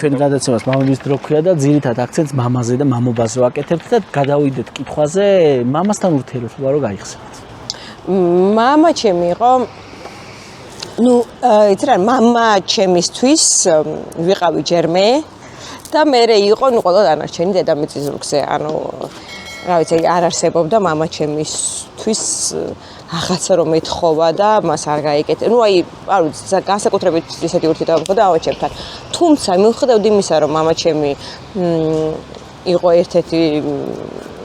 ჩვენ გადაცემას მამების დრო ქვია და ძირითად აქცენტს მამაზე და მამობაზე ვაკეთებთ და გადავიდეთ კითხვაზე მამასთან ურთიერთობა რო გაიხსენოთ. მამა ჩემი იყო იცი რა მამა ჩემისთვის ვიყავი ჯერ მე და მე იყო ყველა დანარჩენი დედამიწის ზურგზე რა ვიცი არ არსებობდა მამა ჩემისთვის ახაცა რომ ეთხოვა და მას არ გაიკეთე. არ ვიცი განსაკუთრებით ისეთი ურთიერთობა მქონდა ავაჩებთან. თუმცა მიუხედავად იმისა რომ მამა ჩემი იყო ერთ-ერთი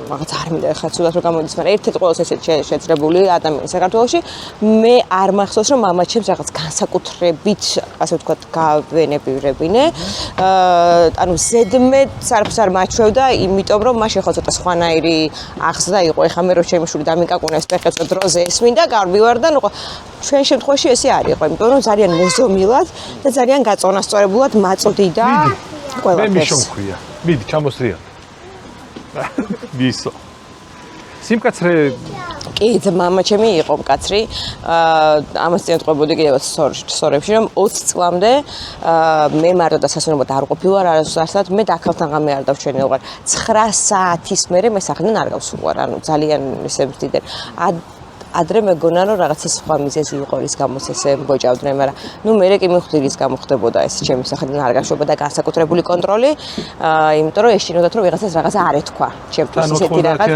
რაღაც არ მინდა ხა ცუდად რომ გამოდის, მაგრამ ერთ-ერთი ყოველთვის ესეთი შეძლებული ადამიანი საქართველოში მე არ მახსოვს რომ მამა ჩემს რაღაც განსაკუთრებით ასე ვთქვათ გავენებირებინე. ზედმეტ არაფერს არ მაჩვევდა, იმიტომ რომ მას ეხლა ცოტა სხვანაირი აღზრდა იყო. ეხლა მე რომ ჩემი შვილი დამიკაკუნეს პეხეთს დროზე ესმინდა, გავმივარ და ჩვენ შემთხვევაში ესე არ იყო, იმიტომ რომ ძალიან მეზომილად და ძალიან გაწონასწორებულად მაწვდიდა ყველაფერს. მე მიშონქვია. მიდი ჩამოსრია. ვისო. სიმკაცრე კი, მამა ჩემი იყო მკაცრი. ამას წინატყობოდი კიდევ სორებში, რომ 20 წლამდე მე მარტო და სასწავლებლად არ ყოფილვარ არასდროს, მე დაქალთან ღამე არ დავჩენილვარ. 9 საათის მერე მე სახლიდან არ გავსულვარ, ძალიან ისე ვდიდე. ადრე მეგონა რომ რაღაცა სხვა მიზეზი იყო რის გამოც ესე მგოჭავდნენ, მაგრამ მე კი მივხვდი რის გამო ხდებოდა ეს ჩემი სახედან არ გაშვება და განსაკუთრებული კონტროლი, იმიტომ რომ ეშინოდათ რომ ვიღაცას რაღაცა არ ეთქვა ჩემთვის ისეთი რაღაც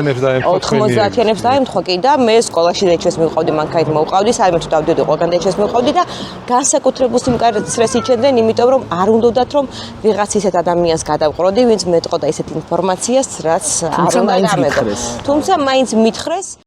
90-იანებს დაემთხვა კი და მე სკოლაში დეჩეს მივყავდი, მანქანით მოვყავდი, საერთოდ დავდიოდი ყველგან დეჩეს მივყავდი და განსაკუთრებულ სიმკაცრეს იჩენდნენ, იმიტომ რომ არ უნდათ რომ ვიღაც ისეთ ადამიანს გადავყროდი, ვინც მეტყოდა ისეთ ინფორმაციას, რაც არ უნდა გამედო. თუმცა მაინც მითხრეს